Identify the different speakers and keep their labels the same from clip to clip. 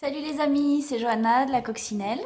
Speaker 1: Salut les amis, c'est Johanna de la Coccinelle.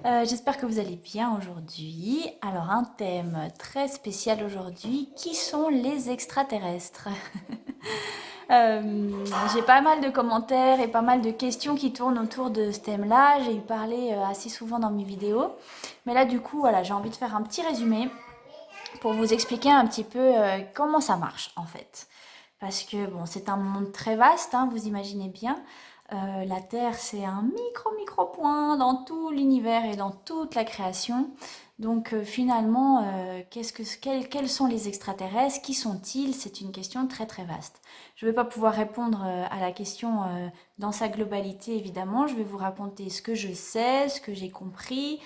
Speaker 1: J'espère que vous allez bien aujourd'hui. Alors un thème très spécial aujourd'hui, qui sont les extraterrestres? J'ai pas mal de commentaires et pas mal de questions qui tournent autour de ce thème-là. J'ai eu parlé assez souvent dans mes vidéos. Mais là du coup, voilà, j'ai envie de faire un petit résumé pour vous expliquer un petit peu comment ça marche en fait. Parce que bon, c'est un monde très vaste, hein, vous imaginez bien. La Terre, c'est un micro point dans tout l'univers et dans toute la création. Donc finalement, quels sont les extraterrestres? Qui sont-ils? C'est une question très très vaste. Je ne vais pas pouvoir répondre à la question dans sa globalité, évidemment. Je vais vous raconter ce que je sais, ce que j'ai compris,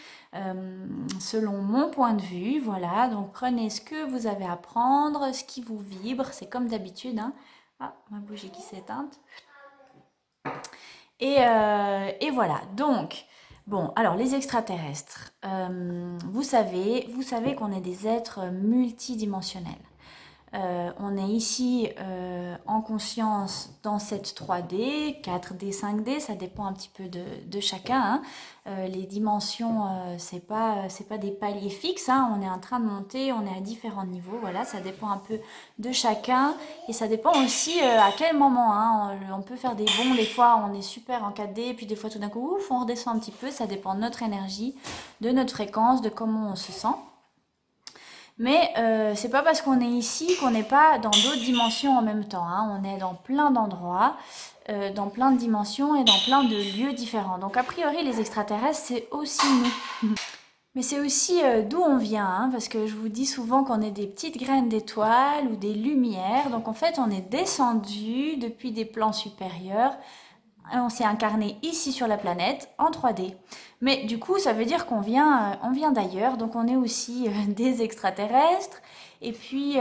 Speaker 1: selon mon point de vue. Voilà, donc prenez ce que vous avez à prendre, ce qui vous vibre. C'est comme d'habitude, hein. Ah, ma bougie qui s'est éteinte. Et voilà. Donc, bon, alors les extraterrestres. Vous savez qu'on est des êtres multidimensionnels. On est ici en conscience dans cette 3D, 4D, 5D, ça dépend un petit peu de chacun, hein. Les dimensions, c'est pas des paliers fixes, hein. On est en train de monter, on est à différents niveaux, voilà, ça dépend un peu de chacun et ça dépend aussi à quel moment, hein. On peut faire des bonds, des fois on est super en 4D, puis des fois tout d'un coup, ouf, on redescend un petit peu, ça dépend de notre énergie, de notre fréquence, de comment on se sent. Mais c'est pas parce qu'on est ici qu'on n'est pas dans d'autres dimensions en même temps, hein. On est dans plein d'endroits, dans plein de dimensions et dans plein de lieux différents. Donc a priori, les extraterrestres, c'est aussi nous. Mais c'est aussi d'où on vient, hein, parce que je vous dis souvent qu'on est des petites graines d'étoiles ou des lumières. Donc en fait, on est descendu depuis des plans supérieurs. On s'est incarné ici sur la planète en 3D. Mais du coup, ça veut dire qu'on vient d'ailleurs, donc on est aussi des extraterrestres. Et puis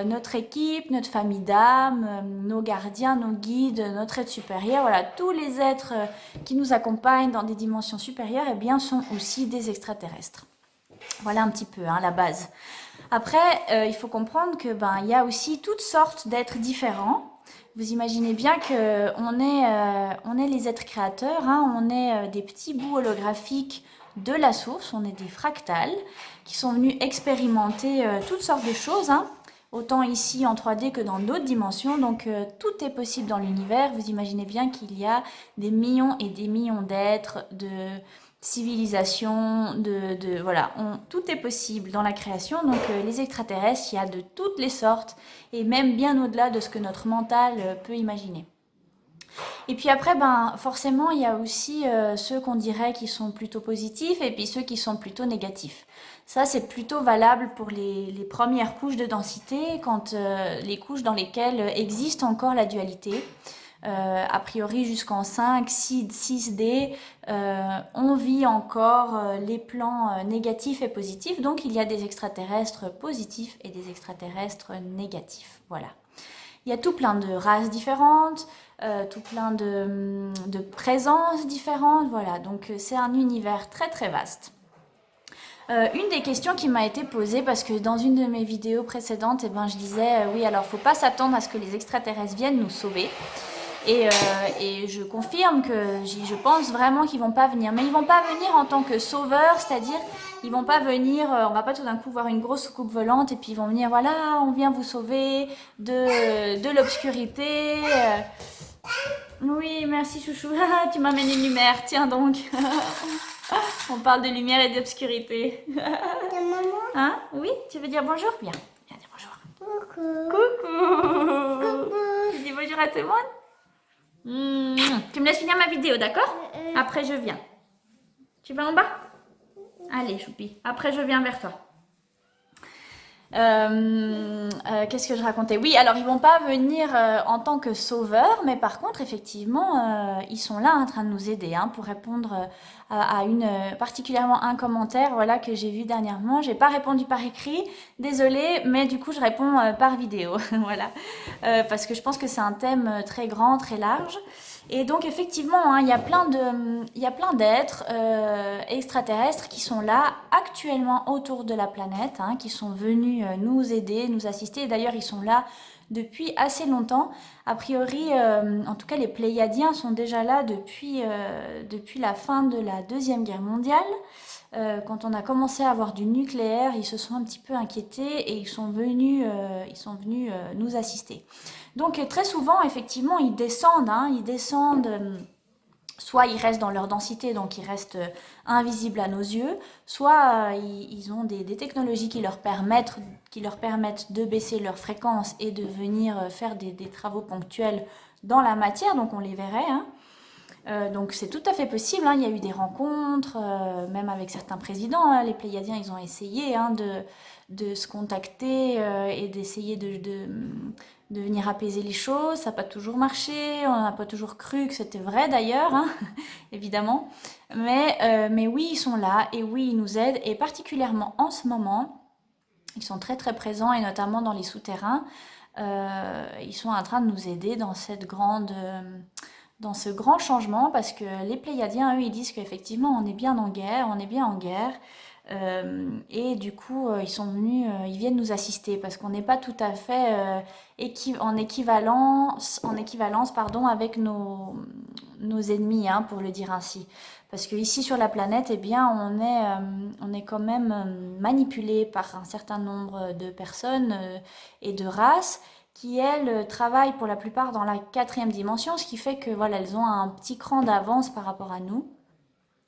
Speaker 1: notre équipe, notre famille d'âmes, nos gardiens, nos guides, notre être supérieur, voilà, tous les êtres qui nous accompagnent dans des dimensions supérieures, eh bien, sont aussi des extraterrestres. Voilà un petit peu, hein, la base. Après, il faut comprendre que il y a aussi toutes sortes d'êtres différents. Vous imaginez bien que on est les êtres créateurs, hein, on est des petits bouts holographiques de la source, on est des fractales qui sont venus expérimenter toutes sortes de choses, hein, autant ici en 3D que dans d'autres dimensions. Donc tout est possible dans l'univers. Vous imaginez bien qu'il y a des millions et des millions d'êtres, de civilisation, voilà, tout est possible dans la création. Donc les extraterrestres, il y a de toutes les sortes et même bien au-delà de ce que notre mental peut imaginer. Et puis après, forcément, il y a aussi ceux qu'on dirait qui sont plutôt positifs et puis ceux qui sont plutôt négatifs. Ça, c'est plutôt valable pour les premières couches de densité, quand les couches dans lesquelles existe encore la dualité. A priori jusqu'en 5, 6D, on vit encore les plans négatifs et positifs. Donc il y a des extraterrestres positifs et des extraterrestres négatifs. Voilà. Il y a tout plein de races différentes, tout plein de présences différentes. Voilà, donc c'est un univers très très vaste. Une des questions qui m'a été posée, parce que dans une de mes vidéos précédentes, je disais oui, alors faut pas s'attendre à ce que les extraterrestres viennent nous sauver. Et je confirme que je pense vraiment qu'ils vont pas venir. Mais ils vont pas venir en tant que sauveurs, c'est-à-dire ils vont pas venir, on va pas tout d'un coup voir une grosse soucoupe volante et puis ils vont venir, voilà, on vient vous sauver de l'obscurité. Oui, merci chouchou, tu m'amènes une lumière, tiens donc. On parle de lumière et d'obscurité.
Speaker 2: Maman.
Speaker 1: Hein? Oui, tu veux dire bonjour? Bien, viens dire bonjour.
Speaker 2: Coucou.
Speaker 1: Coucou!
Speaker 2: Coucou.
Speaker 1: Tu dis bonjour à tout le monde? Tu me laisses finir ma vidéo, d'accord? Après, je viens. Tu vas en bas? Allez, choupi. Après, je viens vers toi. Qu'est-ce que je racontais? Oui, alors ils vont pas venir en tant que sauveurs, mais par contre, effectivement, ils sont là en train de nous aider, hein, pour répondre particulièrement un commentaire, voilà, que j'ai vu dernièrement. J'ai pas répondu par écrit, désolée, mais du coup, je réponds par vidéo, voilà. Parce que je pense que c'est un thème très grand, très large. Et donc effectivement, hein, il y a plein d'êtres extraterrestres qui sont là actuellement autour de la planète, hein, qui sont venus nous aider, nous assister. Et d'ailleurs, ils sont là depuis assez longtemps. A priori, en tout cas, les Pléiadiens sont déjà là depuis la fin de la Deuxième Guerre mondiale. Quand on a commencé à avoir du nucléaire, ils se sont un petit peu inquiétés et ils sont venus nous assister. Donc très souvent, effectivement, ils descendent, soit ils restent dans leur densité, donc ils restent invisibles à nos yeux, soit ils ont des technologies qui leur permettent de baisser leur fréquence et de venir faire des travaux ponctuels dans la matière, donc on les verrait, hein. Donc c'est tout à fait possible, hein. Il y a eu des rencontres, même avec certains présidents, hein. Les Pléiadiens, ils ont essayé, hein, de se contacter et d'essayer de venir apaiser les choses. Ça n'a pas toujours marché, on n'a pas toujours cru que c'était vrai d'ailleurs, hein, évidemment. Mais oui, ils sont là et oui, ils nous aident. Et particulièrement en ce moment, ils sont très très présents et notamment dans les souterrains. Ils sont en train de nous aider dans dans ce grand changement parce que les Pléiadiens, eux, ils disent qu'effectivement, on est bien en guerre. Et du coup, ils viennent nous assister parce qu'on n'est pas tout à fait en équivalence, pardon, avec nos ennemis, hein, pour le dire ainsi. Parce que ici sur la planète, eh bien, on est quand même manipulé par un certain nombre de personnes et de races qui, elles, travaillent pour la plupart dans la 4e dimension, ce qui fait que voilà, elles ont un petit cran d'avance par rapport à nous.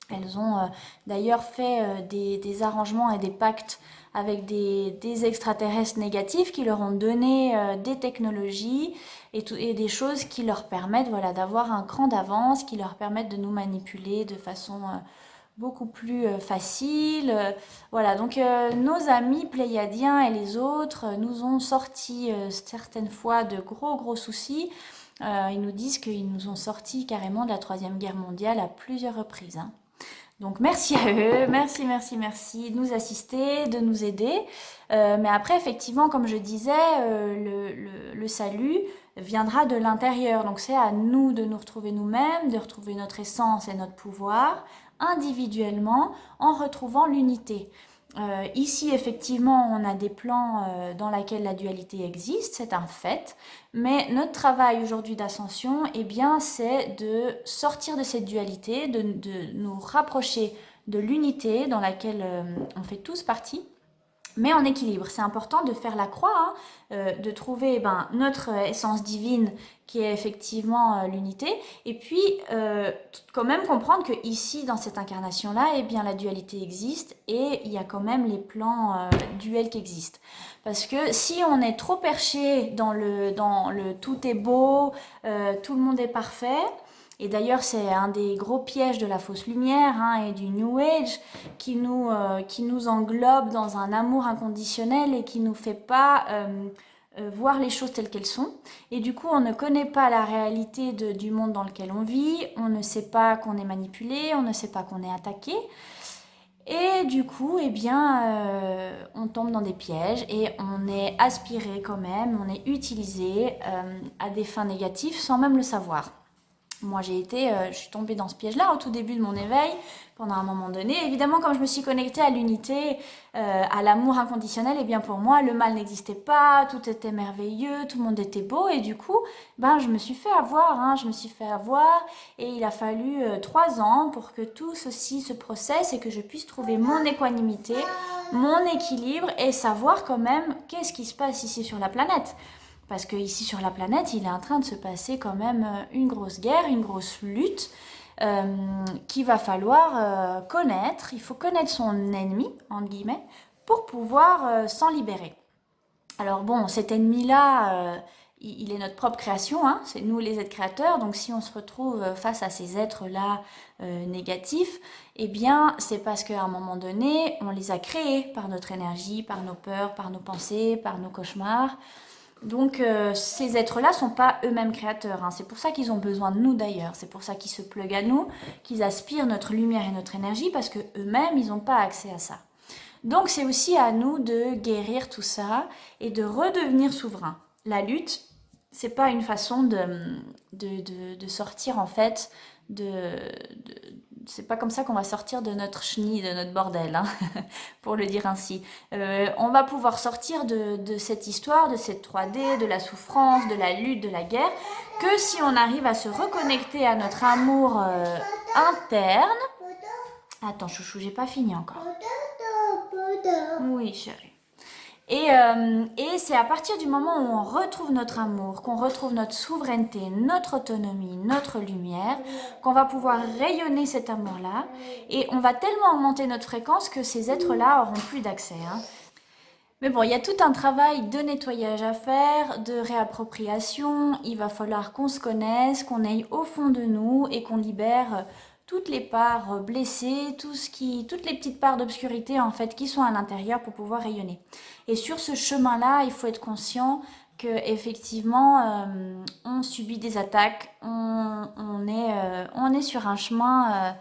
Speaker 1: Elles ont d'ailleurs fait des arrangements et des pactes avec des extraterrestres négatifs qui leur ont donné des technologies et des choses qui leur permettent, voilà, d'avoir un cran d'avance, qui leur permettent de nous manipuler de façon beaucoup plus facile. Voilà, donc nos amis pléiadiens et les autres nous ont sorti certaines fois de gros soucis. Ils nous disent qu'ils nous ont sortis carrément de la 3e Guerre mondiale à plusieurs reprises, hein. Donc merci à eux, merci de nous assister, de nous aider. Mais après, effectivement, comme je disais, le salut viendra de l'intérieur. Donc c'est à nous de nous retrouver nous-mêmes, de retrouver notre essence et notre pouvoir individuellement en retrouvant l'unité. Ici, effectivement, on a des plans dans lesquels la dualité existe, c'est un fait, mais notre travail aujourd'hui d'ascension, eh bien, c'est de sortir de cette dualité, de nous rapprocher de l'unité dans laquelle on fait tous partie, mais en équilibre. C'est important de faire la croix, hein, de trouver notre essence divine qui est effectivement l'unité, et puis quand même comprendre que ici, dans cette incarnation-là, eh bien, la dualité existe et il y a quand même les plans duels qui existent. Parce que si on est trop perché dans le tout est beau, tout le monde est parfait. Et d'ailleurs, c'est un des gros pièges de la fausse lumière, hein, et du New Age qui nous englobe dans un amour inconditionnel et qui nous fait pas voir les choses telles qu'elles sont. Et du coup, on ne connaît pas la réalité du monde dans lequel on vit, on ne sait pas qu'on est manipulé, on ne sait pas qu'on est attaqué. Et du coup, eh bien, on tombe dans des pièges et on est aspiré quand même, on est utilisé à des fins négatives sans même le savoir. Moi, je suis tombée dans ce piège-là au tout début de mon éveil, pendant un moment donné. Évidemment, quand je me suis connectée à l'unité, à l'amour inconditionnel, eh bien pour moi, le mal n'existait pas, tout était merveilleux, tout le monde était beau, et du coup, je me suis fait avoir, hein, et il a fallu 3 ans pour que tout ceci se processe et que je puisse trouver mon équanimité, mon équilibre, et savoir quand même qu'est-ce qui se passe ici sur la planète. Parce que ici sur la planète, il est en train de se passer quand même une grosse guerre, une grosse lutte qu'il va falloir connaître. Il faut connaître son ennemi, entre guillemets, pour pouvoir s'en libérer. Alors bon, cet ennemi-là, il est notre propre création, hein, c'est nous les êtres créateurs. Donc si on se retrouve face à ces êtres-là négatifs, eh bien c'est parce qu'à un moment donné, on les a créés par notre énergie, par nos peurs, par nos pensées, par nos cauchemars. Donc ces êtres-là sont pas eux-mêmes créateurs, hein. C'est pour ça qu'ils ont besoin de nous d'ailleurs, c'est pour ça qu'ils se pluguent à nous, qu'ils aspirent notre lumière et notre énergie parce que eux-mêmes ils n'ont pas accès à ça. Donc c'est aussi à nous de guérir tout ça et de redevenir souverains. La lutte, c'est pas une façon de sortir en fait de c'est pas comme ça qu'on va sortir de notre chenille, de notre bordel, hein, pour le dire ainsi. On va pouvoir sortir de cette histoire, de cette 3D, de la souffrance, de la lutte, de la guerre, que si on arrive à se reconnecter à notre amour interne. Attends, chouchou, j'ai pas fini encore. Oui, chérie. Et c'est à partir du moment où on retrouve notre amour, qu'on retrouve notre souveraineté, notre autonomie, notre lumière, qu'on va pouvoir rayonner cet amour-là. Et on va tellement augmenter notre fréquence que ces êtres-là auront plus d'accès, hein. Mais bon, il y a tout un travail de nettoyage à faire, de réappropriation. Il va falloir qu'on se connaisse, qu'on aille au fond de nous et qu'on libère toutes les parts blessées, toutes les petites parts d'obscurité en fait qui sont à l'intérieur pour pouvoir rayonner. Et sur ce chemin-là, il faut être conscient que effectivement, on subit des attaques, on est sur un chemin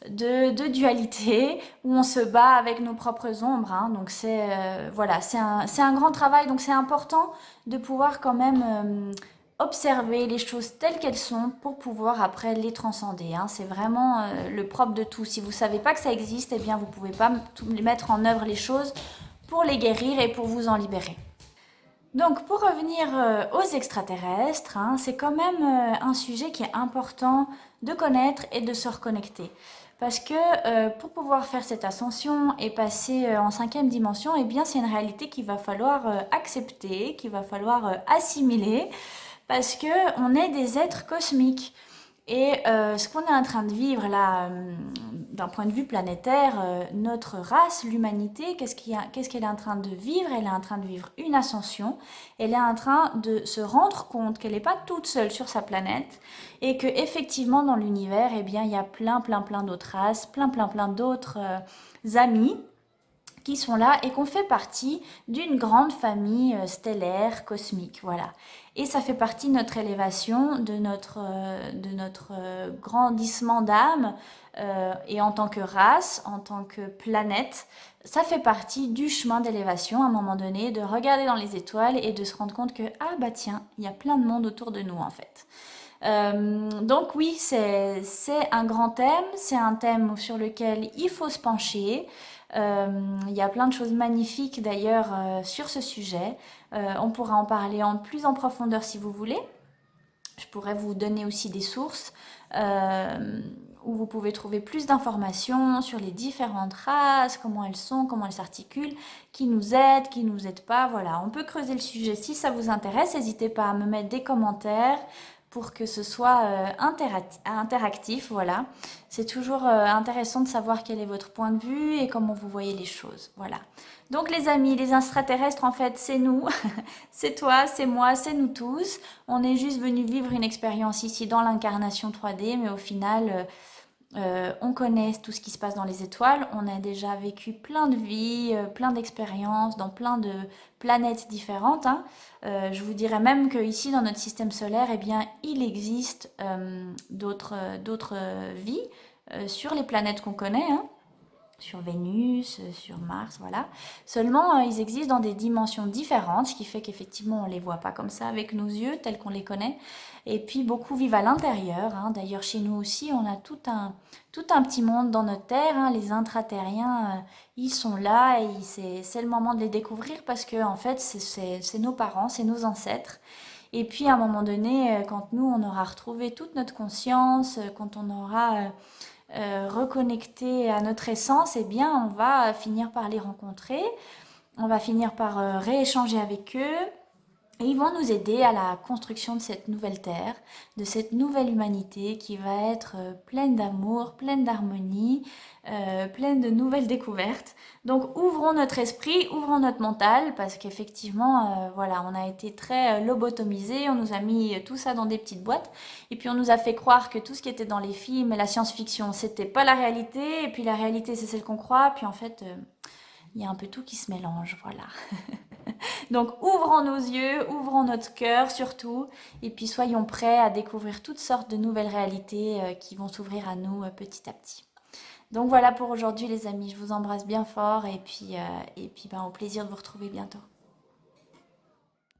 Speaker 1: de dualité où on se bat avec nos propres ombres, hein. Donc voilà, c'est un grand travail. Donc c'est important de pouvoir quand même observer les choses telles qu'elles sont pour pouvoir après les transcender, hein. C'est vraiment le propre de tout. Si vous savez pas que ça existe, eh bien vous pouvez pas mettre en œuvre les choses pour les guérir et pour vous en libérer. Donc pour revenir aux extraterrestres, hein, c'est quand même un sujet qui est important de connaître et de se reconnecter. Parce que pour pouvoir faire cette ascension et passer en 5e dimension, eh bien c'est une réalité qu'il va falloir accepter, qu'il va falloir assimiler, parce que on est des êtres cosmiques. Et ce qu'on est en train de vivre là, d'un point de vue planétaire, notre race, l'humanité, qu'est-ce qu'elle est en train de vivre? Elle est en train de vivre une ascension. Elle est en train de se rendre compte qu'elle n'est pas toute seule sur sa planète et que effectivement dans l'univers, eh bien, il y a plein d'autres races, plein d'autres amis qui sont là et qu'on fait partie d'une grande famille stellaire, cosmique, voilà. Et ça fait partie de notre élévation, de notre grandissement d'âme, et en tant que race, en tant que planète, ça fait partie du chemin d'élévation à un moment donné, de regarder dans les étoiles et de se rendre compte que, ah bah tiens, il y a plein de monde autour de nous en fait. Donc oui, c'est un grand thème, c'est un thème sur lequel il faut se pencher. Il y a plein de choses magnifiques d'ailleurs sur ce sujet. On pourra en parler plus en profondeur si vous voulez. Je pourrais vous donner aussi des sources où vous pouvez trouver plus d'informations sur les différentes races, comment elles sont, comment elles s'articulent, qui nous aident pas. Voilà, on peut creuser le sujet si ça vous intéresse. N'hésitez pas à me mettre des commentaires pour que ce soit interactif, voilà. C'est toujours intéressant de savoir quel est votre point de vue et comment vous voyez les choses, voilà. Donc les amis, les extraterrestres, en fait, c'est nous, c'est toi, c'est moi, c'est nous tous. On est juste venus vivre une expérience ici dans l'incarnation 3D, mais au final, on connaît tout ce qui se passe dans les étoiles. On a déjà vécu plein de vies, plein d'expériences dans plein de planètes différentes, hein. Je vous dirais même qu'ici, dans notre système solaire, eh bien, il existe d'autres vies sur les planètes qu'on connaît, hein. Sur Vénus, sur Mars, voilà. Seulement, ils existent dans des dimensions différentes, ce qui fait qu'effectivement, on ne les voit pas comme ça avec nos yeux, tels qu'on les connaît. Et puis, beaucoup vivent à l'intérieur, hein. D'ailleurs, chez nous aussi, on a tout un petit monde dans notre Terre, hein. Les intraterriens, ils sont là et c'est le moment de les découvrir parce que, en fait, c'est nos parents, c'est nos ancêtres. Et puis, à un moment donné, quand nous, on aura retrouvé toute notre conscience, quand on aura reconnecté à notre essence, eh bien, on va finir par les rencontrer, on va finir par rééchanger avec eux. Et ils vont nous aider à la construction de cette nouvelle terre, de cette nouvelle humanité qui va être pleine d'amour, pleine d'harmonie, pleine de nouvelles découvertes. Donc ouvrons notre esprit, ouvrons notre mental, parce qu'effectivement, voilà, on a été très lobotomisés, on nous a mis tout ça dans des petites boîtes, et puis on nous a fait croire que tout ce qui était dans les films et la science-fiction, c'était pas la réalité, et puis la réalité, c'est celle qu'on croit, puis en fait, il y a un peu tout qui se mélange, voilà. Donc ouvrons nos yeux, ouvrons notre cœur surtout, et puis soyons prêts à découvrir toutes sortes de nouvelles réalités qui vont s'ouvrir à nous petit à petit. Donc voilà pour aujourd'hui les amis, je vous embrasse bien fort et puis ben, au plaisir de vous retrouver bientôt.